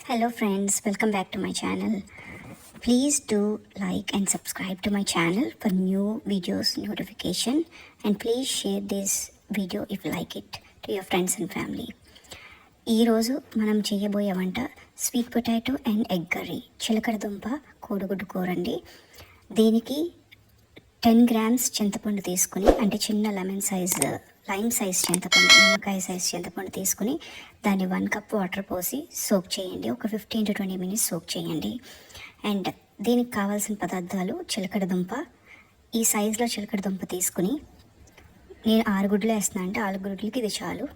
Hello friends, welcome back to my channel. Please do like and subscribe to my channel for new videos notification, and please share this video if you like it to your friends and family. ఈరోజు మనం చేయబోయే వంట sweet potato and egg curry, చిలకడ దుంప కోడిగుడ్డు కూర అండి. దీనికి 10 grams చింతపండు తీసుకుని, అంటే చిన్న లైమ్ సైజ్ చింతపండు, నిమ్మకాయ సైజ్ చింతపండు తీసుకుని దాన్ని 1 cup వాటర్ పోసి సోక్ చేయండి. ఒక 15 to 20 minutes సోక్ చేయండి. అండ్ దీనికి కావాల్సిన పదార్థాలు చిలకడ దుంప. ఈ సైజులో చిలకడ దుంప తీసుకుని, నేను 6 గుడ్లు వేస్తున్నాను, అంటే 6 గుడ్లకి ఇది చాలు.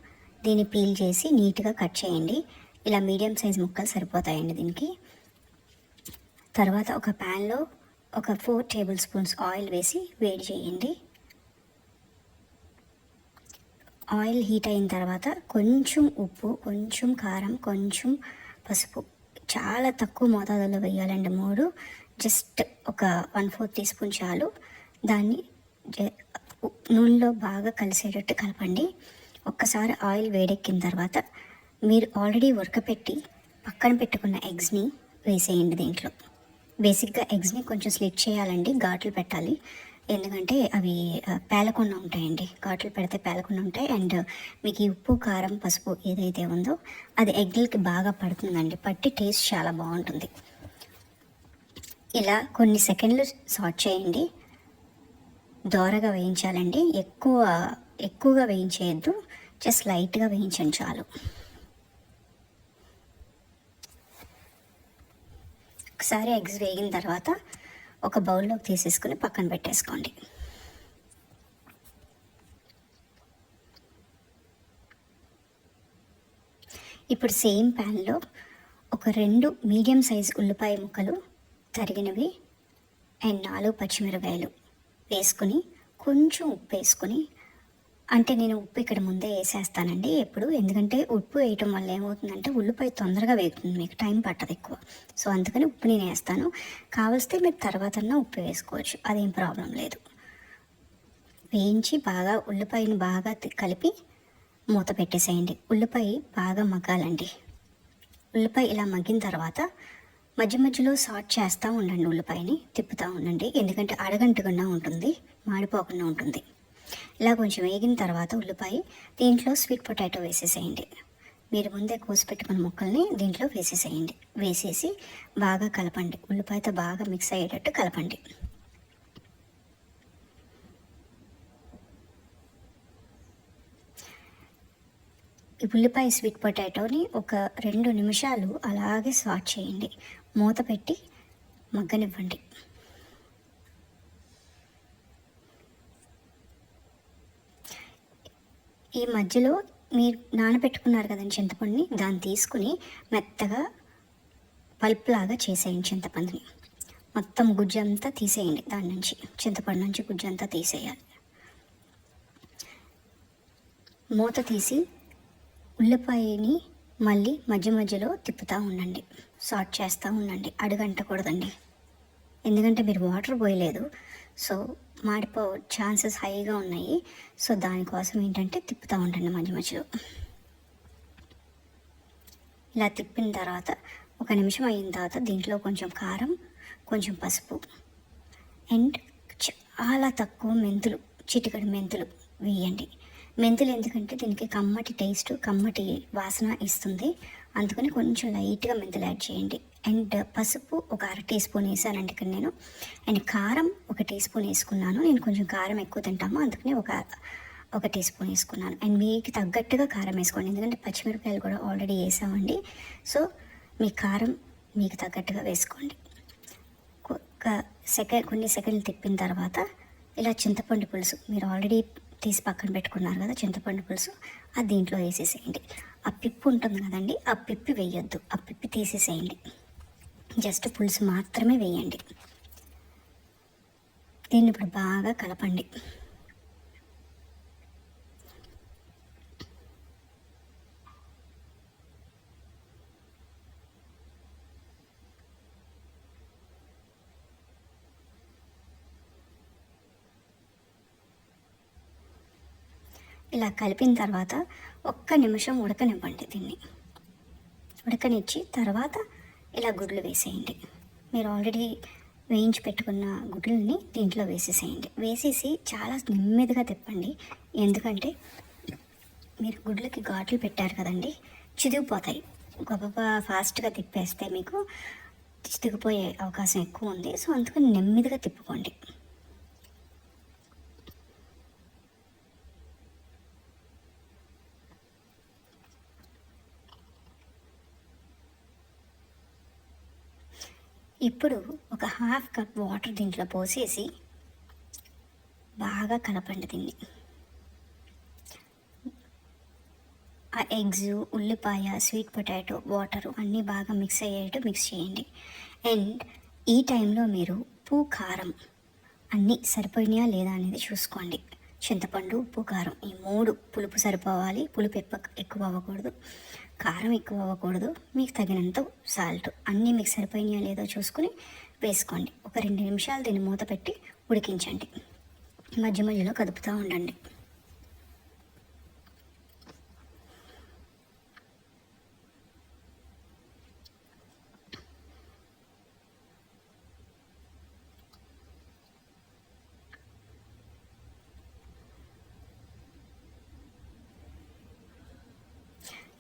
దీన్ని పీల్ చేసి నీట్గా కట్ చేయండి. ఇలా మీడియం సైజ్ ముక్కలు సరిపోతాయండి దీనికి. తర్వాత ఒక ప్యాన్లో ఒక 4 tablespoons ఆయిల్ వేసి వేడి చేయండి. ఆయిల్ హీట్ అయిన తర్వాత కొంచెం ఉప్పు, కొంచెం కారం, కొంచెం పసుపు, చాలా తక్కువ మోతాదులో వేయాలండి. 3, జస్ట్ ఒక 1/4 teaspoon చాలు. దాన్ని నూనెలో బాగా కలిసేటట్టు కలపండి. ఒక్కసారి ఆయిల్ వేడెక్కిన తర్వాత మీరు ఆల్రెడీ ఉడకపెట్టి పక్కన పెట్టుకున్న ఎగ్స్ని వేసేయండి దీంట్లో. బేసిక్గా ఎగ్స్ని కొంచెం స్లిట్ చేయాలండి, ఘాట్లు పెట్టాలి, ఎందుకంటే అవి పేలకుండా ఉంటాయండి. ఘాట్లు పెడితే పేలకుండా ఉంటాయి. అండ్ మీకు ఈ ఉప్పు, కారం, పసుపు ఏదైతే ఉందో అది ఎగ్లకి బాగా పడుతుందండి, పట్టి టేస్ట్ చాలా బాగుంటుంది. ఇలా కొన్ని సెకండ్లు సాట్ చేయండి. దోరగా వేయించాలండి, ఎక్కువగా వేయించేయద్దు, జస్ట్ లైట్గా వేయించండి చాలు. ఒకసారి ఎగ్స్ వేగిన తర్వాత ఒక బౌల్లోకి తీసేసుకుని పక్కన పెట్టేసుకోండి. ఇప్పుడు సేమ్ ప్యాన్లో ఒక 2 మీడియం సైజ్ ఉల్లిపాయ ముక్కలు తరిగినవి అండ్ 4 పచ్చిమిరపకాయలు వేసుకుని, కొంచెం ఉప్పు వేసుకుని, అంటే నేను ఉప్పు ఇక్కడ ముందే వేసేస్తానండి ఎప్పుడు, ఎందుకంటే ఉప్పు వేయటం వల్ల ఏమవుతుందంటే ఉల్లిపాయ తొందరగా వేగుతుంది, మీకు టైం పట్టదు ఎక్కువ. సో అందుకని ఉప్పు నేను వేస్తాను. కావలిస్తే మీరు తర్వాత ఉప్పు వేసుకోవచ్చు, అదేం ప్రాబ్లం లేదు. వేయించి బాగా ఉల్లిపాయని బాగా కలిపి మూత పెట్టేసేయండి. ఉల్లిపాయ బాగా మగ్గాలండి. ఉల్లిపాయ ఇలా మగ్గిన తర్వాత మధ్య మధ్యలో సాట్ చేస్తూ ఉండండి, ఉల్లిపాయని తిప్పుతూ ఉండండి, ఎందుకంటే అడగంటుకుండా ఉంటుంది, మాడిపోకుండా ఉంటుంది. ఇలా కొంచెం వేగిన తర్వాత ఉల్లిపాయ దీంట్లో స్వీట్ పొటాటో వేసేసేయండి. మీరు ముందే కోసి పెట్టుకున్న ముక్కల్ని దీంట్లో వేసేసేయండి. వేసేసి బాగా కలపండి, ఉల్లిపాయతో బాగా మిక్స్ అయ్యేటట్టు కలపండి. ఈ ఉల్లిపాయ స్వీట్ పొటాటోని ఒక 2 నిమిషాలు అలాగే సాట్ చేయండి, మూత పెట్టి మగ్గనివ్వండి. ఈ మధ్యలో మీరు నానబెట్టుకున్నారు కదండి చింతపండుని, దాన్ని తీసుకుని మెత్తగా పల్ప్లాగా చేసేయండి. చింతపండుని మొత్తం గుజ్జంతా తీసేయండి, దాని నుంచి చింతపండు నుంచి గుజ్జంతా తీసేయాలి. మూత తీసి ఉల్లిపాయని మళ్ళీ మధ్య మధ్యలో తిప్పుతూ ఉండండి, సాట్ చేస్తూ ఉండండి, అడుగంటకూడదండి, ఎందుకంటే మీరు వాటర్ పోయలేదు, సో మాడిపో ఛాన్సెస్ హైగా ఉన్నాయి. సో దానికోసం ఏంటంటే తిప్పుతూ ఉండండి మధ్య మధ్యలో. ఇలా తిప్పిన తర్వాత 1 నిమిషం అయిన తర్వాత దీంట్లో కొంచెం కారం, కొంచెం పసుపు అండ్ చాలా తక్కువ మెంతులు, చిటికెడు మెంతులు వేయండి. మెంతులు ఎందుకంటే దీనికి కమ్మటి టేస్ట్, కమ్మటి వాసన ఇస్తుంది, అందుకని కొంచెం లైట్గా మెంతులు యాడ్ చేయండి. అండ్ పసుపు ఒక 1/2 teaspoon వేసానండి ఇక్కడ నేను. అండ్ కారం 1 teaspoon వేసుకున్నాను, నేను కొంచెం కారం ఎక్కువ తింటాము, అందుకని ఒక teaspoon వేసుకున్నాను. అండ్ మీకు తగ్గట్టుగా కారం వేసుకోండి, ఎందుకంటే పచ్చిమిరపకాయలు కూడా ఆల్రెడీ వేసామండి. సో మీ కారం మీకు తగ్గట్టుగా వేసుకోండి. కొన్ని సెకండ్లు తిప్పిన తర్వాత ఇలా చింతపండు పులుసు మీరు ఆల్రెడీ తీసి పక్కన పెట్టుకున్నారు కదా, చింతపండు పులుసు అది దీంట్లో వేసేసేయండి. ఆ పిప్పు ఉంటుంది కదండి, ఆ పిప్పి వేయొద్దు, ఆ పిప్పి తీసేసేయండి, జస్ట్ పులుసు మాత్రమే వేయండి. దీన్ని ఇప్పుడు బాగా కలపండి. ఇలా కలిపిన తర్వాత 1 నిమిషం ఉడకనివ్వండి దీన్ని. ఉడకనిచ్చి తర్వాత ఇలా గుడ్లు వేసేయండి. మీరు ఆల్రెడీ వేయించి పెట్టుకున్న గుడ్లని దీంట్లో వేసేసేయండి. వేసేసి చాలా నెమ్మదిగా తిప్పండి. ఎందుకంటే మీరు గుడ్లకి ఘాట్లు పెట్టారు కదండి, చిదిగిపోతాయి. గొప్ప ఫాస్ట్గా తిప్పేస్తే మీకు చితికిపోయే అవకాశం ఎక్కువ ఉంది. సో అందుకని నెమ్మదిగా తిప్పుకోండి. ఇప్పుడు ఒక హాఫ్ కప్ వాటర్ దీంట్లో పోసేసి బాగా కలపండి దీన్ని. ఆ ఎగ్స్, ఉల్లిపాయ, స్వీట్ పొటాటో, వాటరు అన్నీ బాగా మిక్స్ అయ్యేటట్టు మిక్స్ చేయండి. అండ్ ఈ టైంలో మీరు ఉప్పు, కారం అన్నీ సరిపోయినాయా లేదా అనేది చూసుకోండి. చింతపండు, ఉప్పు, కారం ఈ 3 పులుపు సరిపోవాలి. పులుపు ఎక్కువ అవ్వకూడదు, కారం ఎక్కువ అవ్వకూడదు. మీకు తగినంత సాల్ట్ అన్నీ మీకు సరిపోయినాయా లేదో చూసుకుని వేసుకోండి. ఒక 2 నిమిషాలు దీన్ని మూత పెట్టి ఉడికించండి. మధ్య మధ్యలో కదుపుతూ ఉండండి.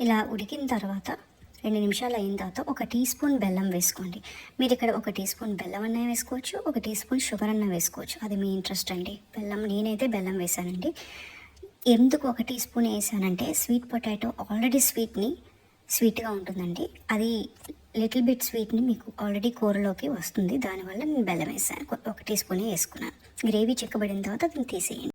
ఇలా ఉడికిన తర్వాత 2 నిమిషాలు అయిన తర్వాత ఒక టీ స్పూన్ బెల్లం వేసుకోండి. మీరు ఇక్కడ ఒక టీ స్పూన్ బెల్లం అన్నా వేసుకోవచ్చు, ఒక టీ స్పూన్ షుగర్ అన్నా వేసుకోవచ్చు. అది మీ ఇంట్రెస్ట్ అండి. నేనైతే బెల్లం వేసానండి. ఎందుకు ఒక టీ స్పూన్ వేసానంటే స్వీట్ పొటాటో ఆల్రెడీ స్వీట్గా ఉంటుందండి. అది లిటిల్ బిట్ స్వీట్ని మీకు ఆల్రెడీ కూరలోకి వస్తుంది. దానివల్ల నేను బెల్లం వేసాను. ఒక టీ స్పూనే వేసుకున్నాను. గ్రేవీ చిక్కబడిన తర్వాత దీన్ని తీసేయండి.